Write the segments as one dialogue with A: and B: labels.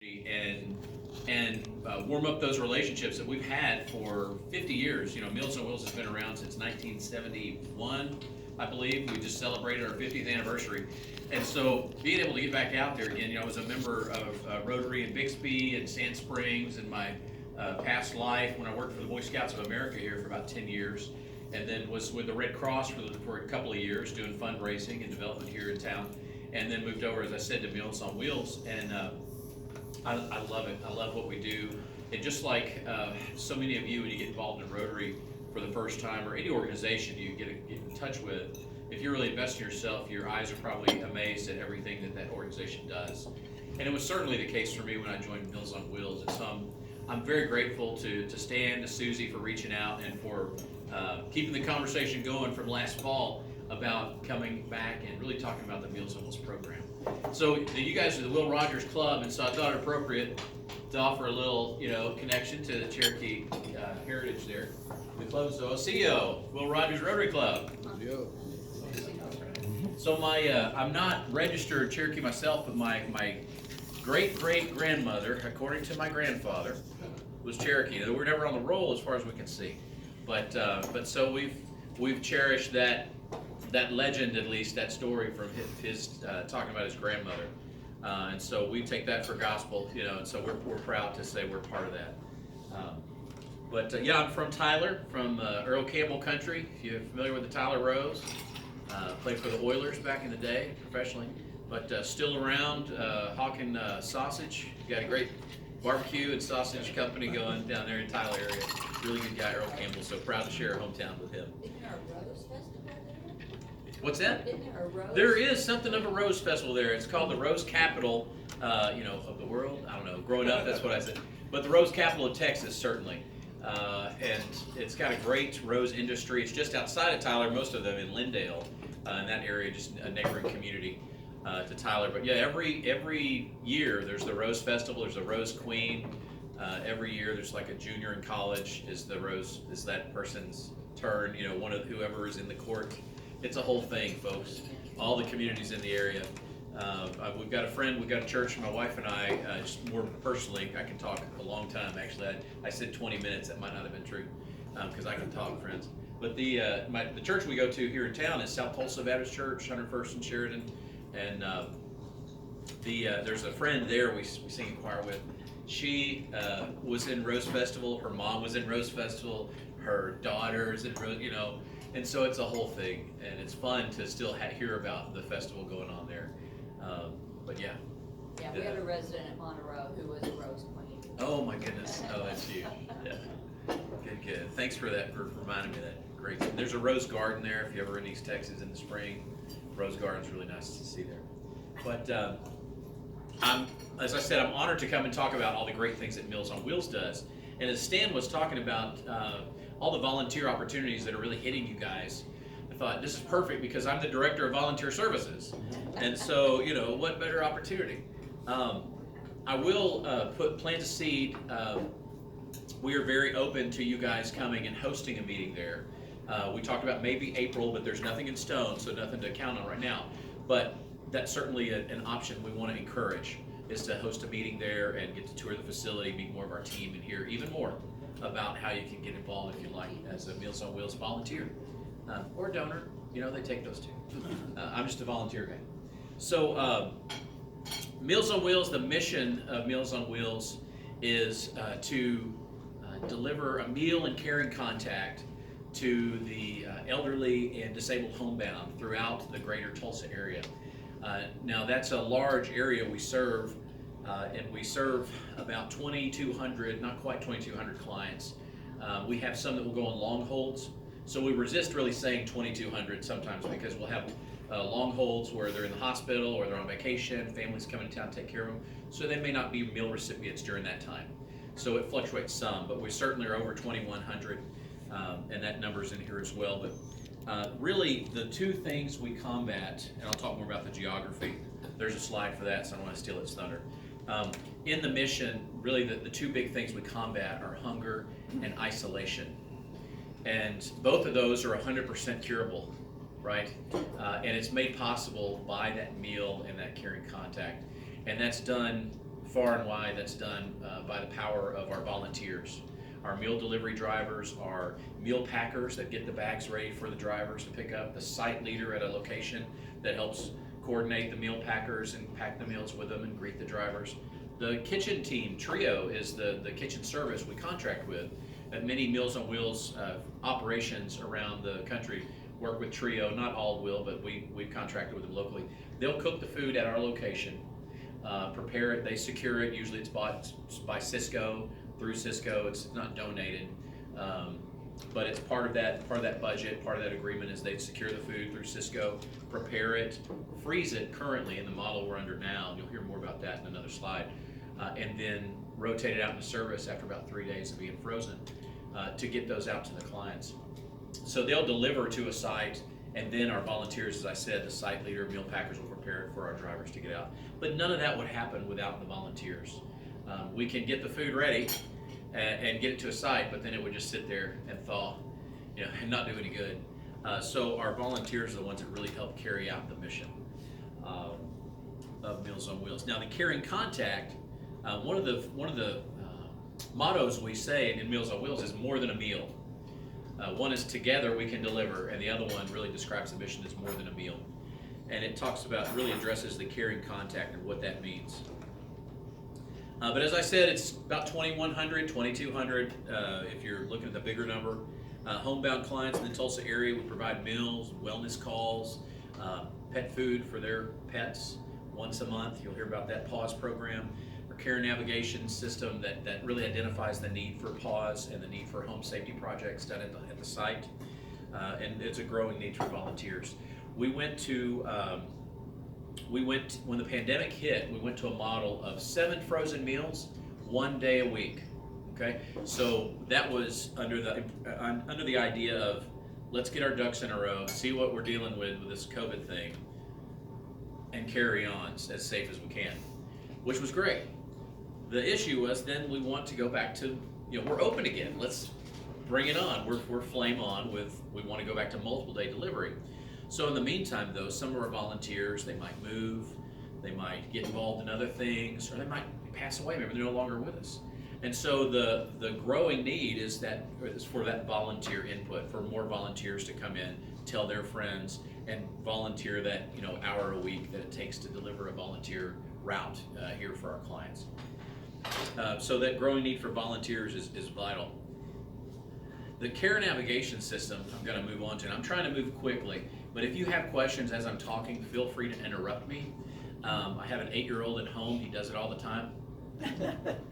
A: and warm up those relationships that we've had for 50 years. You know, Meals on Wheels has been around since 1971, I believe. We just celebrated our 50th anniversary, and so being able to get back out there again. You know, I was a member of Rotary in Bixby and Sand Springs in my past life when I worked for the Boy Scouts of America here for about 10 years, and then was with the Red Cross for a couple of years doing fundraising and development here in town, and then moved over, as I said, to Meals on Wheels. And I love it. I love what we do. And just like so many of you, when you get involved in Rotary for the first time, or any organization you get in touch with, if you're really investing in yourself, your eyes are probably amazed at everything that organization does. And it was certainly the case for me when I joined Meals on Wheels. And so I'm very grateful to Stan, to Susie for reaching out and for keeping the conversation going from last fall about coming back and really talking about the Meals on Wheels program. So you guys are the Will Rogers Club, and so I thought it appropriate to offer a little, connection to the Cherokee heritage there. The club's the CEO, Will Rogers Rotary Club. So I'm not registered Cherokee myself, but my great-great-grandmother, according to my grandfather, was Cherokee. We're never on the roll as far as we can see, but so we've cherished that legend, at least that story from his talking about his grandmother, and so we take that for gospel, and so we're proud to say we're part of that. I'm from Tyler, from Earl Campbell country. If you're familiar with the Tyler Rose, played for the Oilers back in the day professionally, but still around, hawking sausage. Got a great barbecue and sausage company going down there in Tyler area. Really good guy, Earl Campbell. So proud to share a hometown with him.
B: Isn't there a Rose Festival there?
A: What's that?
B: Isn't there a Rose?
A: There is something of a Rose Festival there. It's called the Rose Capital, of the world. I don't know. Growing up, that's what I said. But the Rose Capital of Texas, certainly. And it's got a great rose industry. It's just outside of Tyler, most of them in Lindale, in that area, just a neighboring community to Tyler. But yeah, every year there's the Rose Festival. There's a Rose Queen. Every year there's like a junior in college is that person's turn. One of whoever is in the court. It's a whole thing, folks. All the communities in the area. We've got a friend, we've got a church, my wife and I, just more personally, I can talk a long time, actually. I said 20 minutes, that might not have been true, because I can talk, friends. But the church we go to here in town is South Tulsa Baptist Church, 101st and Sheridan. And there's a friend there we sing in choir with. She was in Rose Festival, her mom was in Rose Festival, her daughter's in Rose, and so it's a whole thing, and it's fun to still hear about the festival going on there. But yeah.
B: Yeah, we had a resident at Monroe who was a Rose Queen.
A: Oh my goodness. Oh, that's huge. Yeah. Good. Thanks for that, for reminding me of that. Great. There's a rose garden there if you're ever in East Texas in the spring. Rose garden's really nice to see there. But as I said, I'm honored to come and talk about all the great things that Meals on Wheels does. And as Stan was talking about all the volunteer opportunities that are really hitting you guys, I thought this is perfect because I'm the director of volunteer services. And so, what better opportunity? I will plant a seed. We are very open to you guys coming and hosting a meeting there. We talked about maybe April, but there's nothing in stone, so nothing to count on right now. But that's certainly an option we want to encourage, is to host a meeting there and get to tour the facility, meet more of our team, and hear even more about how you can get involved if you like as a Meals on Wheels volunteer or donor. They take those too. I'm just a volunteer guy. So Meals on Wheels, the mission of Meals on Wheels is to deliver a meal and caring contact to the elderly and disabled homebound throughout the greater Tulsa area. Now that's a large area we serve, and we serve about 2,200, not quite 2,200 clients. We have some that will go on long holds, so we resist really saying 2,200 sometimes because we'll have long holds where they're in the hospital or they're on vacation, families come into town to take care of them, so they may not be meal recipients during that time. So it fluctuates some, but we certainly are over 2,100, and that number's in here as well. But really, the two things we combat, and I'll talk more about the geography. There's a slide for that, so I don't want to steal its thunder. In the mission, really the two big things we combat are hunger and isolation. And both of those are 100% curable, right? And it's made possible by that meal and that caring contact. And that's done far and wide, that's done by the power of our volunteers. Our meal delivery drivers, our meal packers that get the bags ready for the drivers to pick up, the site leader at a location that helps coordinate the meal packers and pack the meals with them and greet the drivers. The kitchen team, Trio, is the kitchen service we contract with. At many Meals on Wheels operations around the country work with Trio. Not all will, but we've contracted with them locally. They'll cook the food at our location, prepare it, they secure it. Usually it's bought by Cisco, through Cisco. It's not donated, but it's part of that budget. Part of that agreement is they secure the food through Cisco, prepare it, freeze it currently in the model we're under now. You'll hear more about that in another slide, and then rotate it out into service after about 3 days of being frozen to get those out to the clients. So they'll deliver to a site, and then our volunteers, as I said, the site leader, meal packers will prepare it for our drivers to get out. But none of that would happen without the volunteers. We can get the food ready and get it to a site, but then it would just sit there and thaw, and not do any good. So our volunteers are the ones that really help carry out the mission of Meals on Wheels. Now, the caring contact, one of the mottos we say in Meals on Wheels is more than a meal. One is together we can deliver, and the other one really describes the mission as more than a meal. And it talks about, really addresses the caring contact and what that means. But as I said, it's about 2,100, 2,200 if you're looking at the bigger number. Homebound clients in the Tulsa area, we provide meals, wellness calls, pet food for their pets once a month. You'll hear about that PAWS program. Our care navigation system that really identifies the need for PAWS and the need for home safety projects done at the site. And it's a growing need for volunteers. When the pandemic hit, we went to a model of 7 frozen meals, 1 day a week. Okay, so that was under the idea of, let's get our ducks in a row, see what we're dealing with this COVID thing, and carry on as safe as we can, which was great. The issue was then we want to go back to, we're open again. Let's bring it on. We're flame on we want to go back to multiple day delivery. So in the meantime, though, some of our volunteers, they might move, they might get involved in other things, or they might pass away. Maybe they're no longer with us. And so the growing need is for that volunteer input, for more volunteers to come in, tell their friends, and volunteer that hour a week that it takes to deliver a volunteer route here for our clients. So that growing need for volunteers is vital. The care navigation system I'm going to move on to, and I'm trying to move quickly, but if you have questions as I'm talking, feel free to interrupt me. I have an 8-year-old at home. He does it all the time.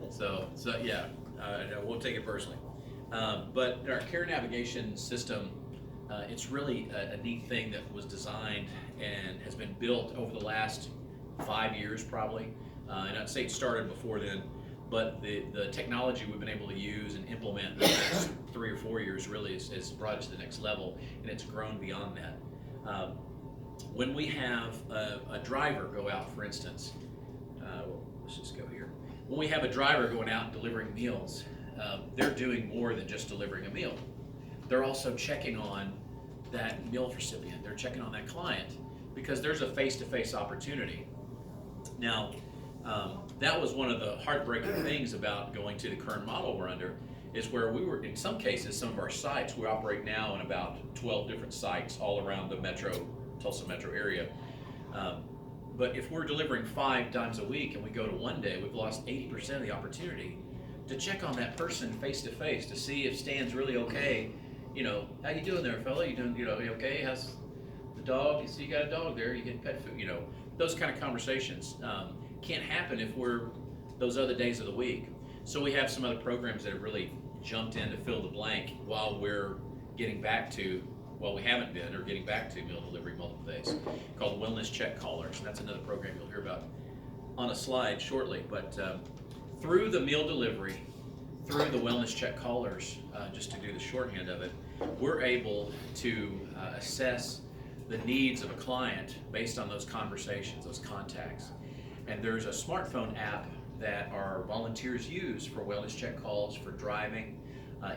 A: So yeah, I won't take it personally. But our care navigation system, it's really a neat thing that was designed and has been built over the last 5 years probably. And I'd say it started before then, but the technology we've been able to use and implement in the last 3 or 4 years really has brought it to the next level, and it's grown beyond that. When we have a driver go out, for instance, let's just go here. When we have a driver going out and delivering meals, they're doing more than just delivering a meal. They're also checking on that meal recipient. They're checking on that client because there's a face-to-face opportunity. Now, that was one of the heartbreaking things about going to the current model we're under, is where we were, in some cases, some of our sites, we operate now in about 12 different sites all around the Tulsa metro area. But if we're delivering 5 times a week and we go to 1 day, we've lost 80% of the opportunity to check on that person face to face to see if Stan's really okay. How you doing there, fella? You doing, you okay? How's the dog? You see you got a dog there. You get pet food. Those kind of conversations can't happen if we're those other days of the week. So we have some other programs that have really jumped in to fill the blank while we're getting back to, we haven't been, or getting back to meal delivery multiple days, called Wellness Check Callers. And that's another program you'll hear about on a slide shortly. But through the meal delivery, through the Wellness Check Callers, just to do the shorthand of it, we're able to assess the needs of a client based on those conversations, those contacts. And there's a smartphone app that our volunteers use for wellness check calls, for driving,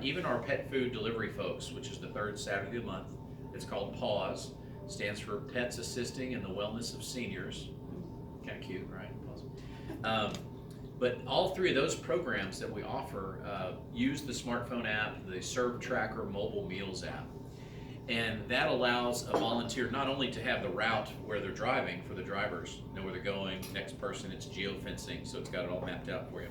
A: even our pet food delivery folks, which is the 3rd Saturday of the month. It's called PAWS, stands for Pets Assisting in the Wellness of Seniors. Kind of cute, right? PAWS. But all three of those programs that we offer use the smartphone app, the Serve Tracker mobile meals app. And that allows a volunteer not only to have the route where they're driving for the drivers, know where they're going, next person, it's geofencing, so it's got it all mapped out for you.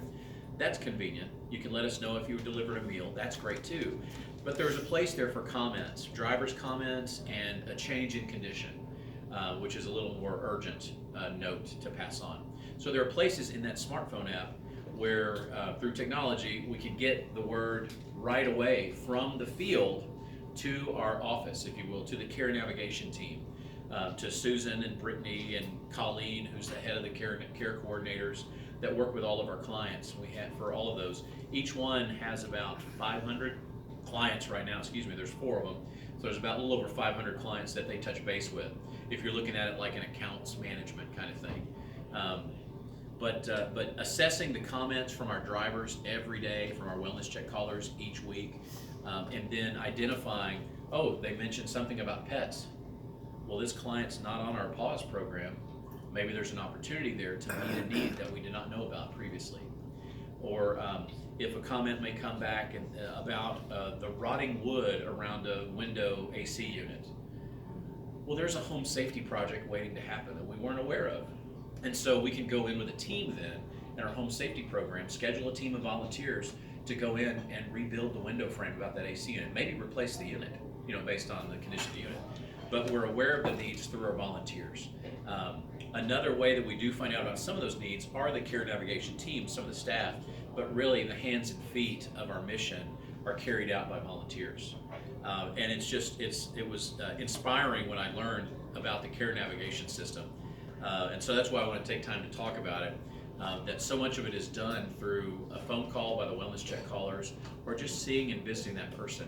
A: That's convenient. You can let us know if you delivered a meal, that's great too. But there's a place there for comments, driver's comments, and a change in condition, which is a little more urgent note to pass on. So there are places in that smartphone app where through technology we can get the word right away from the field to our office, if you will, to the care navigation team, to Susan and Brittany and Colleen, who's the head of the care coordinators that work with all of our clients. We have, for all of those, each one has about 500 clients right now, there's 4 of them. So there's about a little over 500 clients that they touch base with, if you're looking at it like an accounts management kind of thing. But assessing the comments from our drivers every day, from our wellness check callers each week, and then identifying, oh, they mentioned something about pets. Well, this client's not on our pause program. Maybe there's an opportunity there to meet a need that we did not know about previously. Or if a comment may come back about the rotting wood around a window AC unit. Well, there's a home safety project waiting to happen that we weren't aware of. And so we can go in with a team then in our home safety program, schedule a team of volunteers to go in and rebuild the window frame about that AC unit, maybe replace the unit, based on the condition of the unit. But we're aware of the needs through our volunteers. Another way that we do find out about some of those needs are the care navigation team, some of the staff, but really the hands and feet of our mission are carried out by volunteers. And it was inspiring when I learned about the care navigation system. And so that's why I want to take time to talk about it. That so much of it is done through a phone call by the wellness check callers, or just seeing and visiting that person.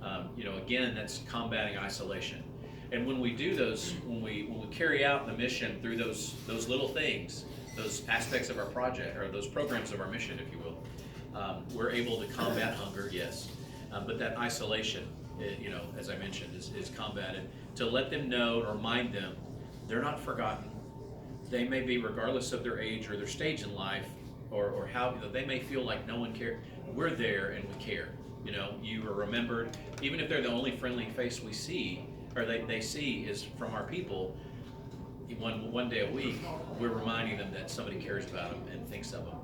A: Again, that's combating isolation. And when we do those, when we carry out the mission through those little things, those aspects of our project, or those programs of our mission, if you will, we're able to combat hunger, yes, but that isolation, as I mentioned, is combated, to let them know or remind them they're not forgotten. They may be, regardless of their age or their stage in life, or how they may feel like no one cares. We're there and we care. You are remembered, even if they're the only friendly face we see, or they see is from our people. One day a week, we're reminding them that somebody cares about them and thinks of them.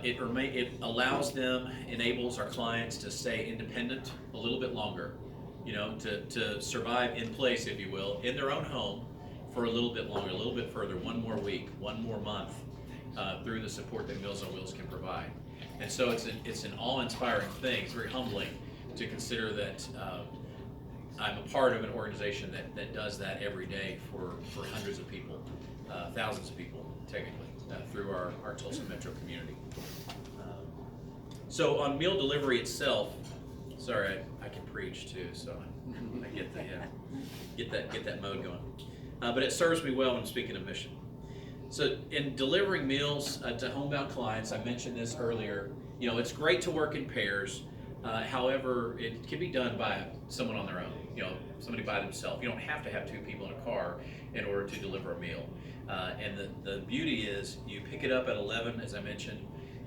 A: It allows them, enables our clients to stay independent a little bit longer, to survive in place, if you will, in their own home for a little bit longer, a little bit further, one more week, one more month, through the support that Meals on Wheels can provide. And so it's an awe-inspiring thing. It's very humbling to consider that I'm a part of an organization that does that every day for hundreds of people, thousands of people, technically, through our Tulsa metro community. So on meal delivery itself, sorry, I can preach too, so I get that mode going. But it serves me well when speaking of mission. So in delivering meals to homebound clients, I mentioned this earlier, it's great to work in pairs. However, it can be done by someone on their own, somebody by themselves. You don't have to have 2 people in a car in order to deliver a meal. And the beauty is you pick it up at 11, as I mentioned.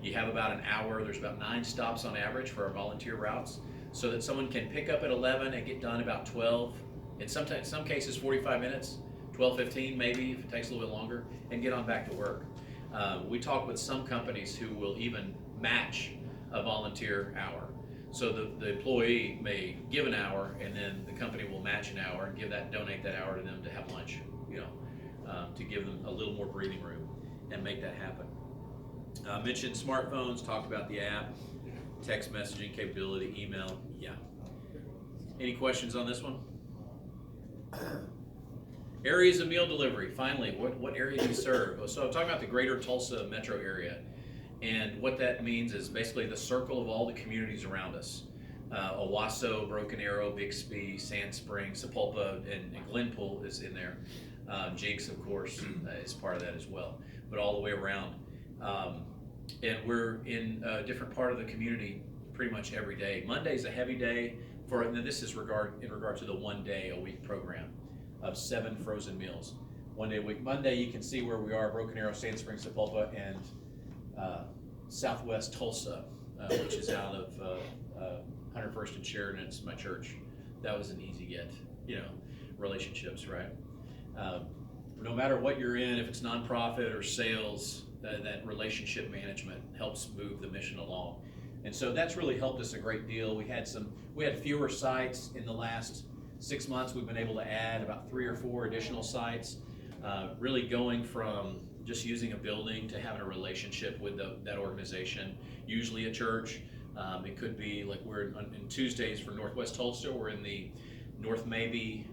A: You have about an hour. There's about 9 stops on average for our volunteer routes, so that someone can pick up at 11 and get done about 12. In some cases, 45 minutes, 12:15 maybe, if it takes a little bit longer, and get on back to work. We talk with some companies who will even match a volunteer hour. So the employee may give an hour, and then the company will match an hour and donate that hour to them to have lunch, to give them a little more breathing room and make that happen. I mentioned smartphones, talked about the app, text messaging capability, email, yeah. Any questions on this one? Areas of meal delivery, finally, what area do you serve? So I'm talking about the greater Tulsa metro area. And what that means is basically the circle of all the communities around us. Owasso, Broken Arrow, Bixby, Sand Springs, Sapulpa, and Glenpool is in there. Jinx, of course, is part of that as well, but all the way around. And we're in a different part of the community pretty much every day. Monday's a heavy day and this is in regard to the 1 day a week program of 7 frozen meals. one day a week. Monday, you can see where we are, Broken Arrow, Sand Springs, Sapulpa, and Southwest Tulsa, which is out of 101st and Sheridan. It's my church. That was an easy get, relationships, right? No matter what you're in, if it's nonprofit or sales, that relationship management helps move the mission along. And so that's really helped us a great deal. We had fewer sites in the last 6 months. We've been able to add about 3 or 4 additional sites, really going from just using a building to having a relationship with that organization, usually a church. It could be like we're in Tuesdays for Northwest Tulsa, we're in the North Mabee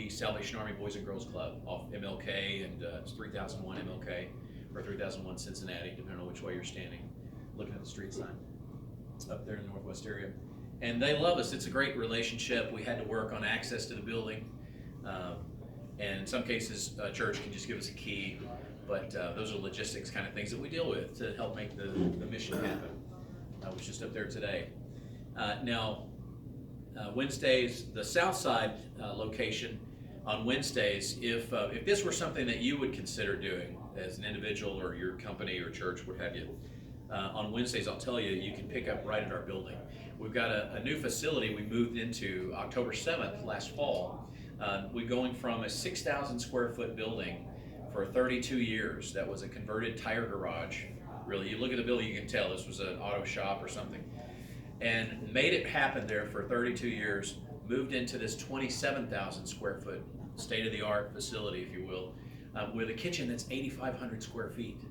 A: Salvation Army Boys and Girls Club off MLK, and it's 3001 MLK or 3001 Cincinnati, depending on which way you're standing, looking at the street sign up there in the Northwest area. And they love us. It's a great relationship. We had to work on access to the building, and in some cases, a church can just give us a key, but those are logistics kind of things that we deal with to help make the mission happen. I was just up there today. Now, Wednesdays, the south side location on Wednesdays, if this were something that you would consider doing as an individual or your company or church, what have you, on Wednesdays, I'll tell you, you can pick up right at our building. We've got a new facility we moved into October 7th last fall. We're going from a 6,000 square foot building for 32 years. That was a converted tire garage. Really, you look at the building, you can tell this was an auto shop or something. And made it happen there for 32 years, moved into this 27,000 square foot state-of-the-art facility, if you will, with a kitchen that's 8,500 square feet.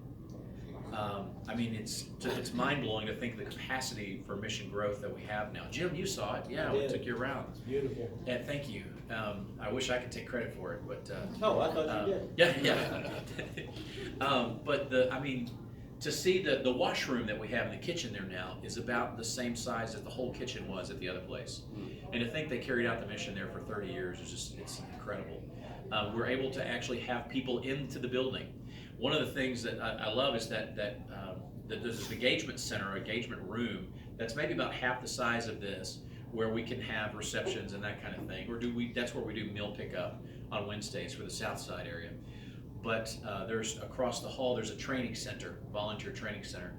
A: I mean, it's mind-blowing to think the capacity for mission growth that we have now. Jim, you saw it. Yeah, we took you around.
C: It's beautiful.
A: Yeah, thank you. I wish I could take credit for it, but
C: Oh, I thought you did.
A: yeah. But to see the washroom that we have in the kitchen there now is about the same size as the whole kitchen was at the other place. And to think they carried out the mission there for 30 years is it's incredible. We're able to actually have people into the building. One of the things that I love is that there's an engagement center, engagement room that's maybe about half the size of this, where we can have receptions and that kind of thing. That's where we do meal pickup on Wednesdays for the south side area. But there's across the hall, there's a training center, volunteer training center,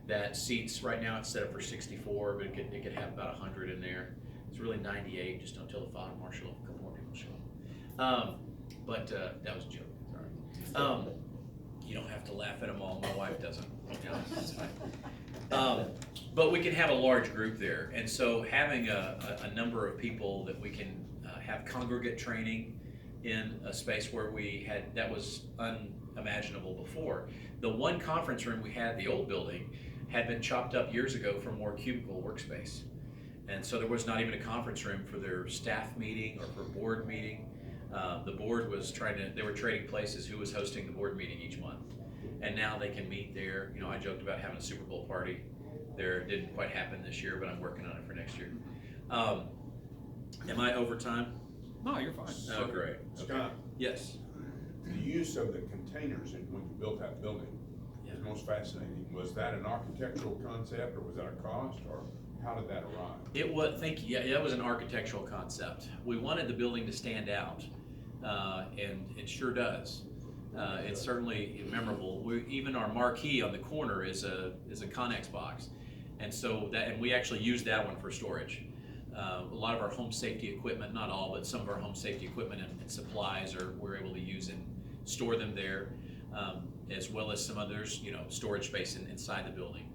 A: that seats, right now it's set up for 64, but it could have about 100 in there. It's really 98, just don't tell the fire marshal if a couple more people show up. But that was a joke, sorry. You don't have to laugh at them all, my wife doesn't. That's fine. But we can have a large group there, and so having a number of people that we can have congregate training in a space where that was unimaginable before. The one conference room we had, the old building, had been chopped up years ago for more cubicle workspace. And so there was not even a conference room for their staff meeting or for board meeting. The board was they were trading places who was hosting the board meeting each month. And now they can meet there. I joked about having a Super Bowl party there. It didn't quite happen this year, but I'm working on it for next year. Am I over time?
D: No, you're fine.
A: Oh, great. Okay.
E: Scott,
A: Yes.
E: the use of the containers when you built that building is most fascinating. Was that an architectural concept, or was that a cost, or how did that arrive?
A: Thank you. Yeah, that was an architectural concept. We wanted the building to stand out, and it sure does. It's certainly memorable. Even our marquee on the corner is a Connex box, and we actually used that one for storage. A lot of our home safety equipment, not all, but some of our home safety equipment and supplies we're able to use and store them there, as well as some others, storage space inside the building.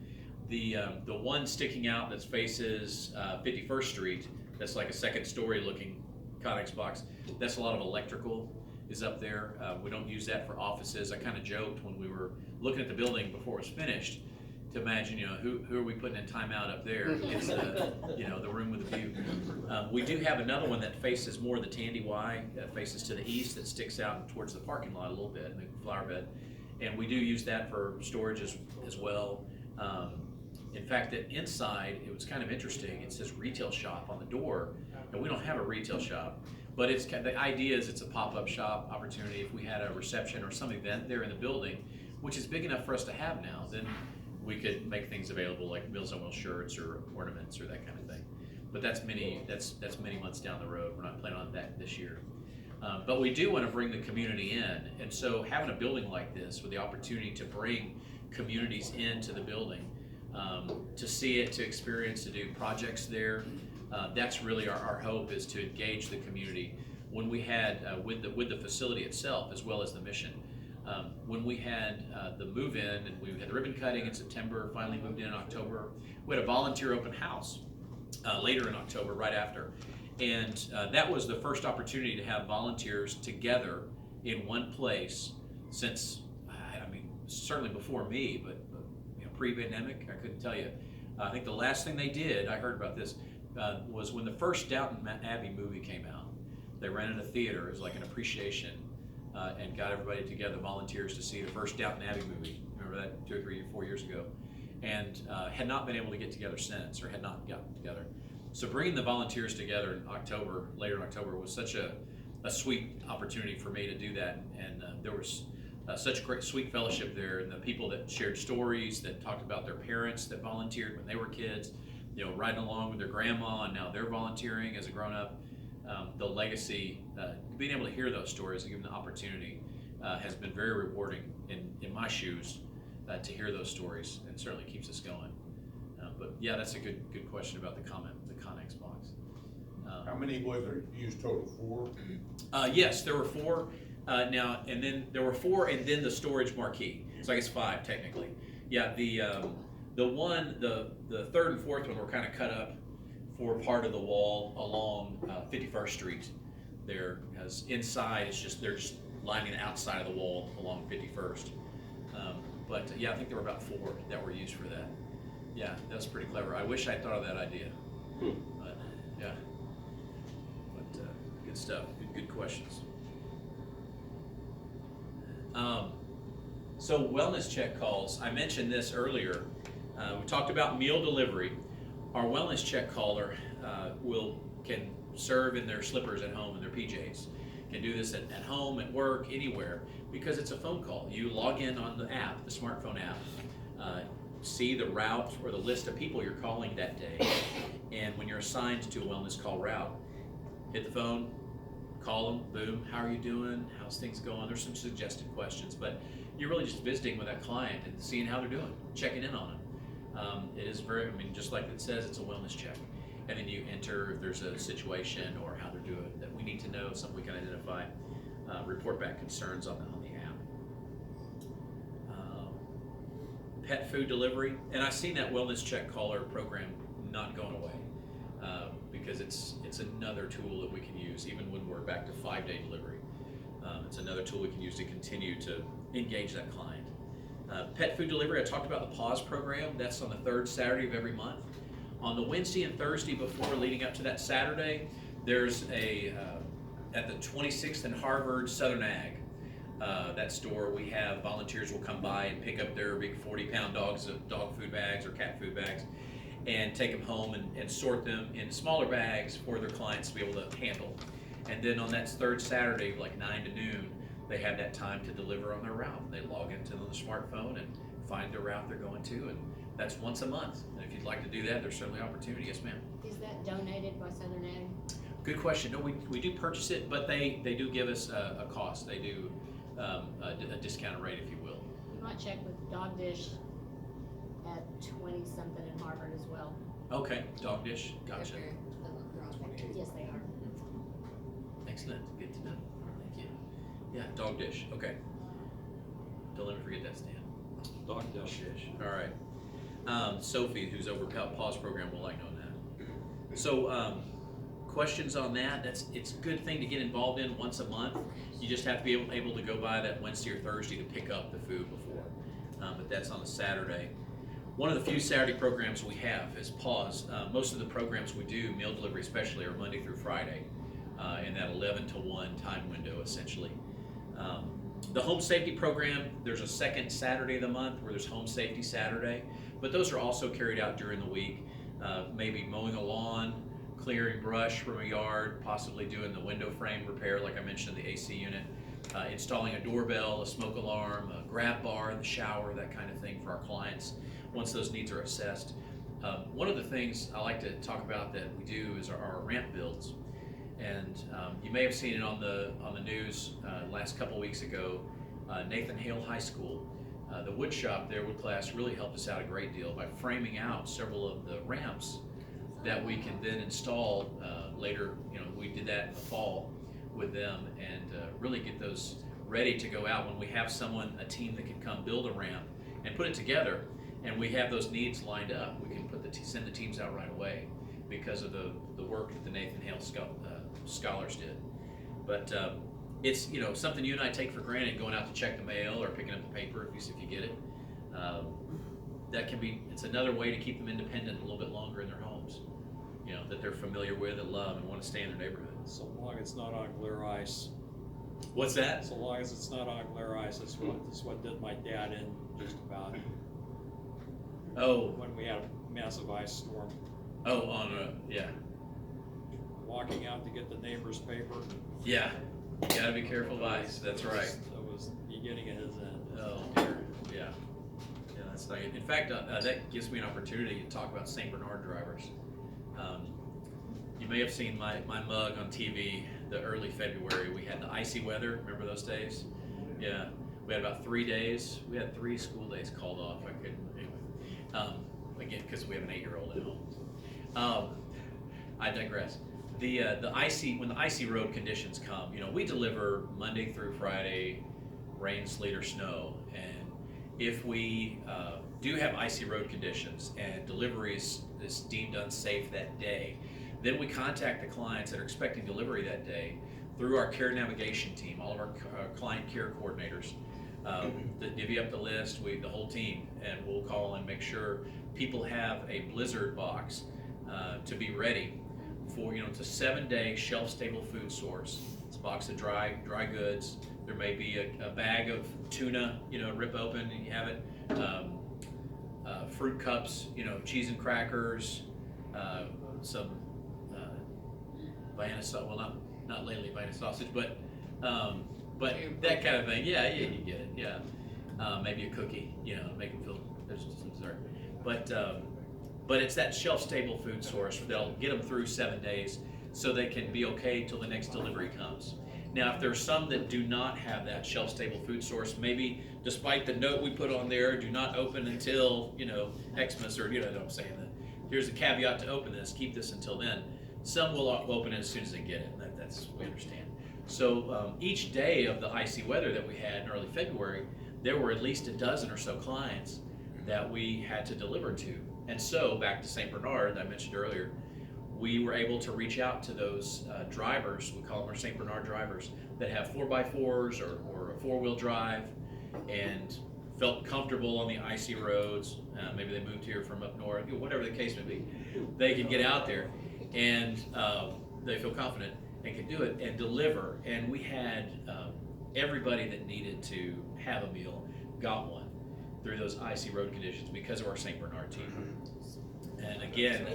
A: The one sticking out that faces 51st Street, that's like a second story looking Connex box, that's a lot of electrical is up there. We don't use that for offices. I kind of joked when we were looking at the building before it was finished to imagine, who are we putting in timeout up there? It's the room with the view. We do have another one that faces more of the Tandy Y, that faces to the east, that sticks out towards the parking lot a little bit, in the flower bed. And we do use that for storage as well. In fact, that inside, it was kind of interesting. It says retail shop on the door, and we don't have a retail shop. But the idea is it's a pop-up shop opportunity. If we had a reception or some event there in the building, which is big enough for us to have now, then we could make things available like Meals on Wheels shirts or ornaments or that kind of thing. But that's many months down the road. We're not planning on that this year. But we do want to bring the community in, and so having a building like this with the opportunity to bring communities into the building, to see it, to experience, to do projects there, that's really our hope, is to engage the community. When we had, with the facility itself as well as the mission, when we had the move-in and we had the ribbon cutting in September, finally moved in October, we had a volunteer open house later in October, right after. And that was the first opportunity to have volunteers together in one place since, I mean, certainly before me, but you know, pre-pandemic, I couldn't tell you. I think the last thing they did, I heard about this, was when the first Downton Abbey movie came out. They rented a theater as like an appreciation, and got everybody together, volunteers, to see the first Downton Abbey movie. Remember that 2 or 3 or 4 years ago? And had not been able to get together since, or had not gotten together. So bringing the volunteers together in October, later in October, was such a sweet opportunity for me to do that. And there was such great, sweet fellowship there, and the people that shared stories, that talked about their parents that volunteered when they were kids, you know, riding along with their grandma, and now they're volunteering as a grown-up. The legacy, being able to hear those stories and give them the opportunity, has been very rewarding in my shoes, to hear those stories, and certainly keeps us going. But yeah, that's a good question about the Connex box.
E: How many was there used total? 4?
A: Yes, there were 4 now, and then there were 4, and then the storage marquee. So I guess 5 technically. Yeah, the third and fourth one were kind of cut up for part of the wall along 51st Street. There, as inside, they're just lining the outside of the wall along 51st. But yeah, I think there were about 4 that were used for that. Yeah, that's pretty clever. I wish I thought of that idea. But yeah, but good stuff. Good questions. So wellness check calls. I mentioned this earlier. We talked about meal delivery. Our wellness check caller can serve in their slippers at home, in their PJs. Can do this at home, at work, anywhere, because it's a phone call. You log in on the app, the smartphone app, see the route or the list of people you're calling that day, and when you're assigned to a wellness call route, hit the phone, call them, boom, how are you doing, how's things going? There's some suggested questions, but you're really just visiting with that client and seeing how they're doing, checking in on them. It is very, just like it says, it's a wellness check. And then you enter if there's a situation or how they're doing that we need to know, something we can identify, report back concerns on the app. Pet food delivery, and I've seen that wellness check caller program not going away, because it's another tool that we can use even when we're back to 5-day delivery. It's another tool we can use to continue to engage that client. Pet food delivery, I talked about the Pause program. That's on the 3rd Saturday of every month. On the Wednesday and Thursday before leading up to that Saturday, there's at the 26th and Harvard Southern Ag, that store, we have volunteers will come by and pick up their big 40-pound dog food bags or cat food bags and take them home and sort them in smaller bags for their clients to be able to handle. And then on that 3rd Saturday, like 9 to noon, they have that time to deliver on their route. They log into the smartphone and find the route they're going to, and that's once a month. And if you'd like to do that, there's certainly opportunity. Yes, ma'am.
B: Is that donated by Southern Ag?
A: Good question. No, we do purchase it, but they do give us a cost. They do a discounted rate, if you will.
B: You might check with Dog Dish at 20-something in Harvard as well.
A: Okay, Dog Dish, gotcha.
B: Yes, they are.
A: Excellent, good to know. Thank you. Yeah, Dog Dish, okay. Don't let me forget that, Stan.
C: Dog Dish.
A: All right. Sophie, who's over Pause program, will like knowing that. So, questions on that? It's a good thing to get involved in once a month. You just have to be able to go by that Wednesday or Thursday to pick up the food before. But that's on a Saturday. One of the few Saturday programs we have is Pause. Most of the programs we do, meal delivery especially, are Monday through Friday, in that 11 to 1 time window, essentially. The home safety program, there's a second Saturday of the month where there's Home Safety Saturday, but those are also carried out during the week. Maybe mowing a lawn, clearing brush from a yard, possibly doing the window frame repair, like I mentioned, the AC unit, installing a doorbell, a smoke alarm, a grab bar in the shower, that kind of thing for our clients once those needs are assessed. One of the things I like to talk about that we do is our ramp builds. And you may have seen it on the news last couple weeks ago. Nathan Hale High School, the wood shop there, wood class, really helped us out a great deal by framing out several of the ramps that we can then install later. You know, we did that in the fall with them, and really get those ready to go out when we have a team that can come build a ramp and put it together, and we have those needs lined up. We can send the teams out right away because of the work that the Nathan Hale scholars did. But it's, you know, something you and I take for granted, going out to check the mail or picking up the paper if you get it. That can be, it's another way to keep them independent a little bit longer in their homes, you know, that they're familiar with and love and want to stay in their neighborhood.
D: So long as it's not on glare ice.
A: What's that?
D: So long as it's not on glare ice. That's what did my dad in just about.
A: Oh.
D: When we had a massive ice storm.
A: Oh, yeah.
D: Walking out to get the neighbor's paper.
A: Yeah, you gotta be careful of ice, that's right.
D: That was the beginning of his end.
A: Oh, dear, yeah. Yeah, that's not good. In fact, that gives me an opportunity to talk about St. Bernard drivers. You may have seen my mug on TV the early February. We had the icy weather, remember those days? Yeah, we had about 3 days. We had 3 school days called off. I couldn't, anyway. Again, because we have an 8-year-old at home. I digress. When the icy road conditions come, you know, we deliver Monday through Friday, rain, sleet, or snow, and if we do have icy road conditions and delivery is deemed unsafe that day, then we contact the clients that are expecting delivery that day through our care navigation team, all of our client care coordinators that divvy up the list, the whole team, and we'll call and make sure people have a blizzard box to be ready for, you know, it's a 7-day shelf-stable food source. It's a box of dry goods. There may be a bag of tuna, you know, rip open and you have it. Fruit cups, you know, cheese and crackers, some Vienna sausage. Well, not lately Vienna sausage, but that kind of thing. Yeah, you get it. Yeah, maybe a cookie, you know, make them feel there's some dessert. But it's that shelf-stable food source that'll get them through 7 days so they can be okay till the next delivery comes. Now, if there's some that do not have that shelf-stable food source, maybe despite the note we put on there, do not open until, you know, Xmas, or, you know what I'm saying, here's a caveat to open this, keep this until then. Some will open it as soon as they get it, and that's, we understand. So each day of the icy weather that we had in early February, there were at least a dozen or so clients that we had to deliver to. And so, back to St. Bernard, that I mentioned earlier, we were able to reach out to those drivers, we call them our St. Bernard drivers, that have 4x4s or a 4-wheel drive and felt comfortable on the icy roads. Maybe they moved here from up north, you know, whatever the case may be. They can get out there and they feel confident and can do it and deliver. And we had everybody that needed to have a meal got one through those icy road conditions because of our St. Bernard team. And again,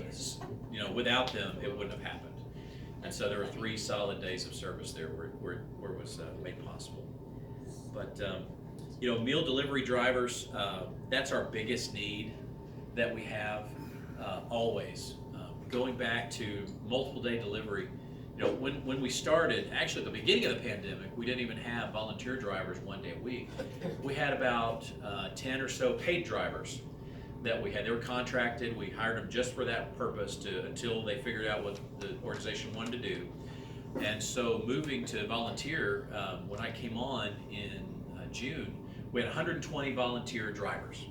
A: you know, without them, it wouldn't have happened. And so there were 3 solid days of service there where it was made possible. But you know, meal delivery drivers, that's our biggest need that we have always. Going back to multiple day delivery, you know, when we started, actually at the beginning of the pandemic, we didn't even have volunteer drivers 1 day a week. We had about 10 or so paid drivers that we had. They were contracted. We hired them just for that purpose until they figured out what the organization wanted to do. And so moving to volunteer, when I came on in June, we had 120 volunteer drivers,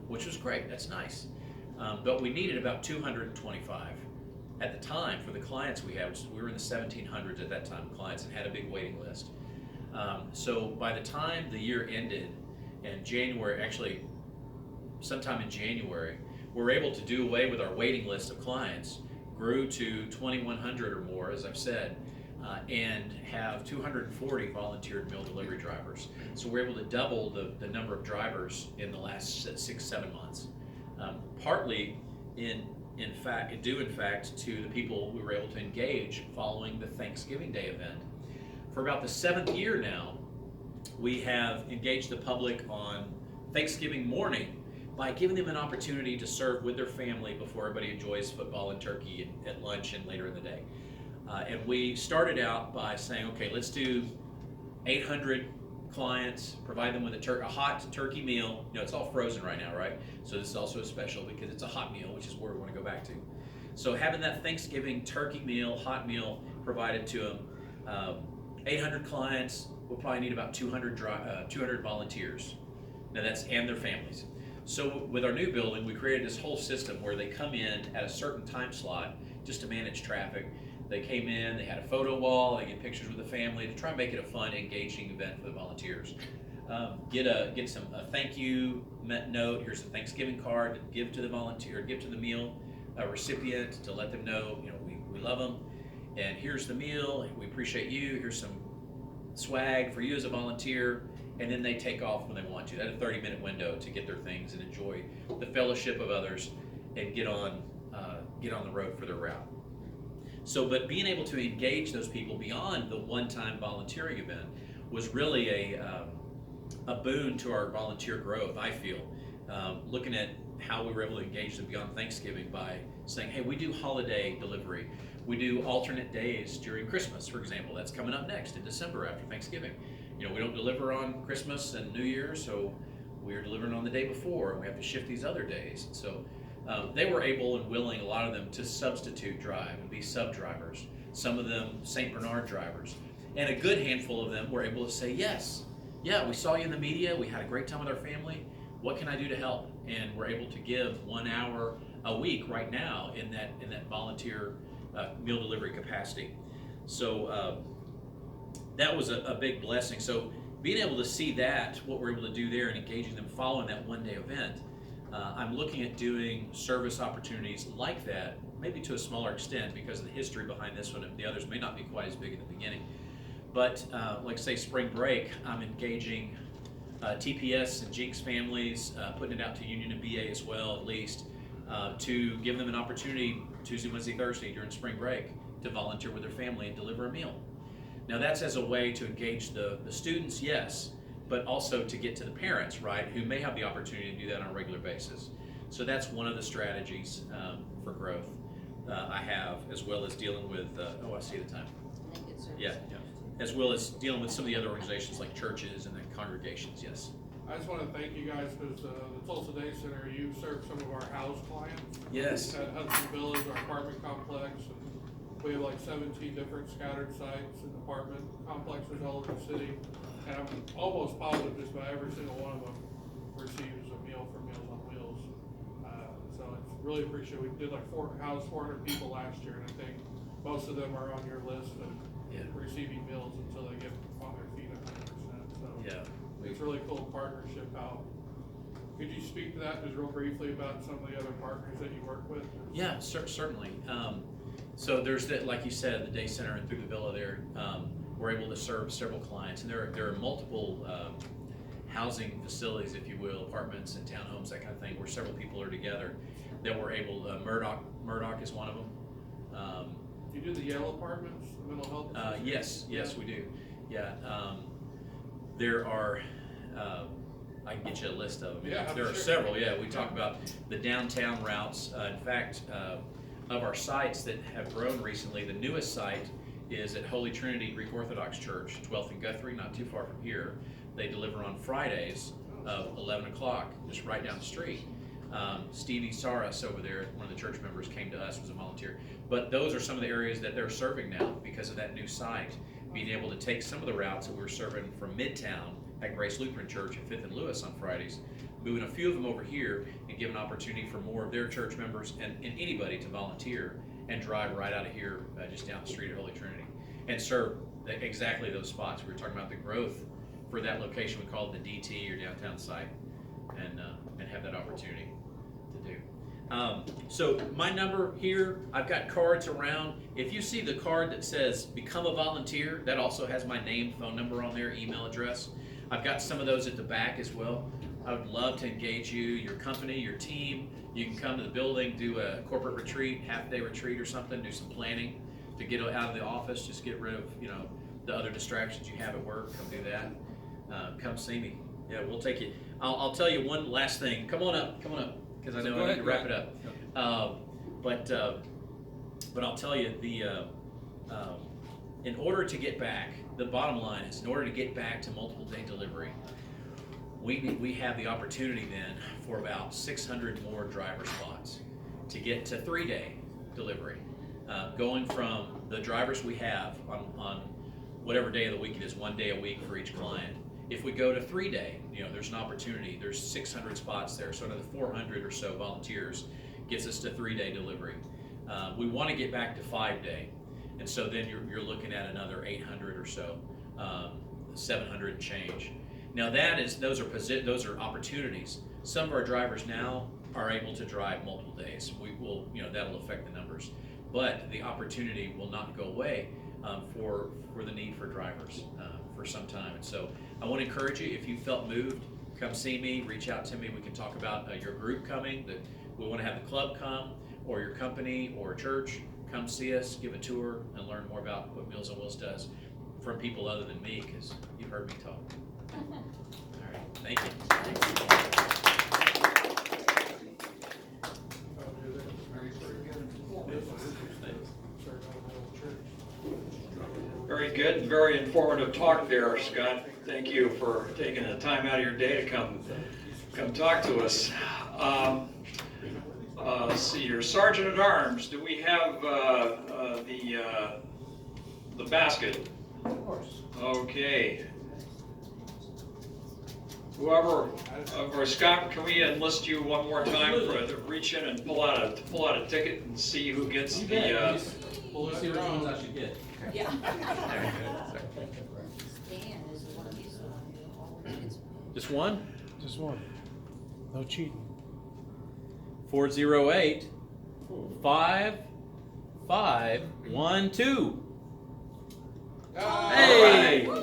A: which was great. That's nice. But we needed about 225 at the time for the clients we had. We were in the 1700s at that time, clients, and had a big waiting list. So by the time the year ended in January, actually sometime in January, we were able to do away with our waiting list of clients, grew to 2,100 or more, as I've said, and have 240 volunteered meal delivery drivers. So we're able to double the number of drivers in the last 6-7 months. Partly in fact to the people we were able to engage following the Thanksgiving Day event. For about the 7th year now, we have engaged the public on Thanksgiving morning by giving them an opportunity to serve with their family before everybody enjoys football and turkey at lunch and later in the day. And we started out by saying, okay, let's do 800 clients, provide them with a hot turkey meal. You know, it's all frozen right now, right? So this is also a special because it's a hot meal, which is where we want to go back to. So having that Thanksgiving turkey meal, hot meal provided to them, 800 clients, we'll probably need about 200 volunteers. Now that's, and their families. So with our new building, we created this whole system where they come in at a certain time slot just to manage traffic. They came in, they had a photo wall, they get pictures with the family to try and make it a fun, engaging event for the volunteers. Get a thank you note. Here's a Thanksgiving card to give to the volunteer, give to the meal recipient to let them know, you know, we love them. And here's the meal. We appreciate you. Here's some swag for you as a volunteer. And then they take off when they want to. That's a 30-minute window to get their things and enjoy the fellowship of others and get on the road for their route. So, but being able to engage those people beyond the one-time volunteering event was really a boon to our volunteer growth, I feel. Looking at how we were able to engage them beyond Thanksgiving by saying, hey, we do holiday delivery. We do alternate days during Christmas, for example. That's coming up next in December after Thanksgiving. You know, we don't deliver on Christmas and New Year, so we're delivering on the day before, and we have to shift these other days. So they were able and willing, a lot of them, to substitute drive and be sub-drivers. Some of them St. Bernard drivers. And a good handful of them were able to say, yes, yeah, we saw you in the media, we had a great time with our family, what can I do to help? And we're able to give 1 hour a week right now in that volunteer meal delivery capacity. So that was a big blessing. So being able to see that, what we're able to do there and engaging them following that one-day event, I'm looking at doing service opportunities like that, maybe to a smaller extent because of the history behind this one. The others may not be quite as big in the beginning. But like say spring break, I'm engaging TPS and Jinx families, putting it out to Union and BA as well, at least, to give them an opportunity Tuesday, Wednesday, Thursday during spring break to volunteer with their family and deliver a meal. Now that's as a way to engage the students, yes, but also to get to the parents, right, who may have the opportunity to do that on a regular basis. So that's one of the strategies for growth I have, as well as dealing with, I see the time. Yeah, as well as dealing with some of the other organizations like churches and then congregations, yes.
F: I just want to thank you guys because the Tulsa Day Center, you serve some of our house clients.
A: Yes.
F: At Hudson Village, our apartment complex, and we have like 17 different scattered sites and apartment complexes all over the city. And I'm almost positive just about every single one of them receives a meal from Meals on Wheels. So it's really appreciated. We did like 400 people last year, and I think most of them are on your list of receiving meals until they get on their feet 100%. So
A: Yeah.
F: it's a really cool partnership. Could you speak to that just real briefly about some of the other partners that you work with?
A: Yeah, certainly. So there's that, like you said, the day center and through the villa there, we're able to serve several clients, and there are multiple housing facilities, if you will, apartments and townhomes, that kind of thing, where several people are together that we're able. Murdoch is one of them.
F: Do you do the yellow apartments, the mental health?
A: Yes, we do. Yeah, there are. I can get you a list of them.
F: Yeah,
A: There are
F: sure.
A: several. Yeah, we talk about the downtown routes. In fact, of our sites that have grown recently, the newest site is at Holy Trinity Greek Orthodox Church, 12th and Guthrie, not too far from here. They deliver on Fridays of 11 o'clock, just right down the street. Stevie Saras over there, one of the church members, came to us, was a volunteer. But those are some of the areas that they're serving now because of that new site. Being able to take some of the routes that we were serving from Midtown at Grace Lutheran Church at 5th and Lewis on Fridays, moving a few of them over here and give an opportunity for more of their church members and anybody to volunteer and drive right out of here just down the street at Holy Trinity and serve exactly those spots. We were talking about the growth for that location. We call it the DT or downtown site, and have that opportunity to do. So my number here, I've got cards around. If you see the card that says become a volunteer, that also has my name, phone number on there, email address. I've got some of those at the back as well. I would love to engage you, your company, your team. You can come to the building, do a corporate retreat, half-day retreat or something, do some planning to get out of the office, just get rid of, the other distractions you have at work. Come do that. Come see me. Yeah, we'll take you. I'll tell you one last thing. Come on up, because I know I need to wrap it up. But I'll tell you, in order to get back, the bottom line is, in order to get back to multiple day delivery, we have the opportunity then for about 600 more driver spots to get to 3-day delivery. Going from the drivers we have on whatever day of the week it is, 1 day a week for each client. If we go to 3-day, there's an opportunity. There's 600 spots there, so another 400 or so volunteers gets us to 3-day delivery. We want to get back to 5-day, and so then you're looking at another 800 or so, 700 and change. Now those are opportunities. Some of our drivers now are able to drive multiple days. We will, that'll affect the numbers, but the opportunity will not go away for the need for drivers for some time. And so I want to encourage you, if you felt moved, come see me, reach out to me. We can talk about your group coming, that we want to have the club come, or your company or church, come see us, give a tour, and learn more about what Meals on Wheels does from people other than me, because you've heard me talk. All right, thank you.
D: Very good and very informative talk there, Scott. Thank you for taking the time out of your day to come talk to us. Let's see, your Sergeant at Arms. Do we have the basket?
C: Of course.
D: Okay. Whoever, or Scott, can we enlist you one more time to reach in and pull out a ticket and see who gets the?
F: We'll
A: See which ones I should get.
B: Yeah.
A: Just one?
G: Just one. No cheating.
A: 408 5512. Hey!
D: Way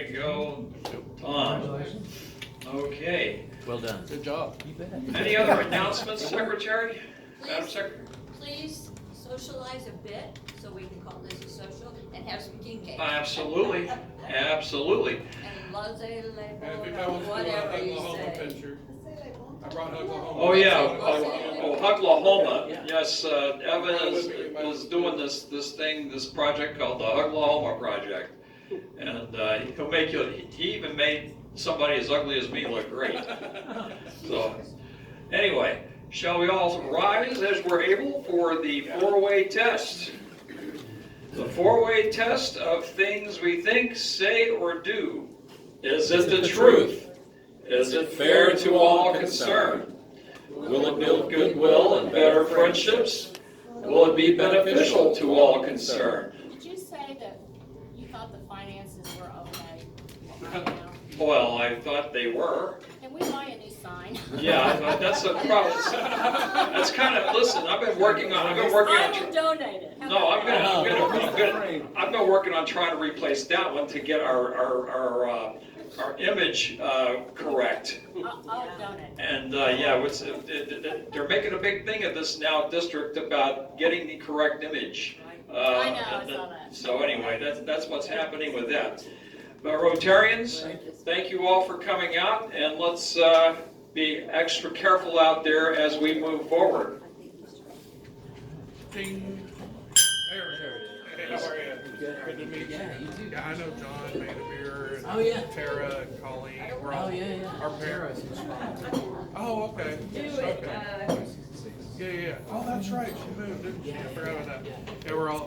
D: to go, Tom. Okay.
A: Well done.
G: Good job.
A: You bet.
D: Any other announcements, Secretary? Madam Secretary?
H: Please socialize a bit, so we can call this a social, and have some king cake.
D: Absolutely, absolutely.
H: And laissez les
F: And if you
H: faire,
F: go to
H: whatever you
F: Oklahoma
H: say.
F: picture, I brought Oklahoma.
D: Oh yeah, Oklahoma. Yes, Evan is doing this project called the Oklahoma Project, and he'll make you. He even made somebody as ugly as me look great. So, anyway, shall we all rise as we're able for the four-way test? The four-way test of things we think, say, or do. Is it the truth? Is it fair to all concerned? Will it build goodwill and better friendships? Will it be beneficial to all concerned?
B: Did you say that you thought the finances were okay right now?
D: Well, I thought they were.
B: Can we buy a new sign?
D: Yeah, but that's a problem. That's kind of, listen, I've been working on.
B: I will donate it.
D: No, I've been working on trying to replace that one to get our image correct.
B: I'll donate.
D: And yeah, they're making a big thing of this now, district, about getting the correct image.
B: I know, I saw that.
D: So anyway, that's what's happening with that. But Rotarians, thank you all for coming out, and let's be extra careful out there as we move forward.
F: Ding. There. Hey, how are you? Good to meet you. Yeah, I know John Manavir and Tara and Colleen. We're all our parents. Oh, okay. Okay. Yeah. Oh, that's right. She moved, didn't she? I forgot about that. Yeah, we're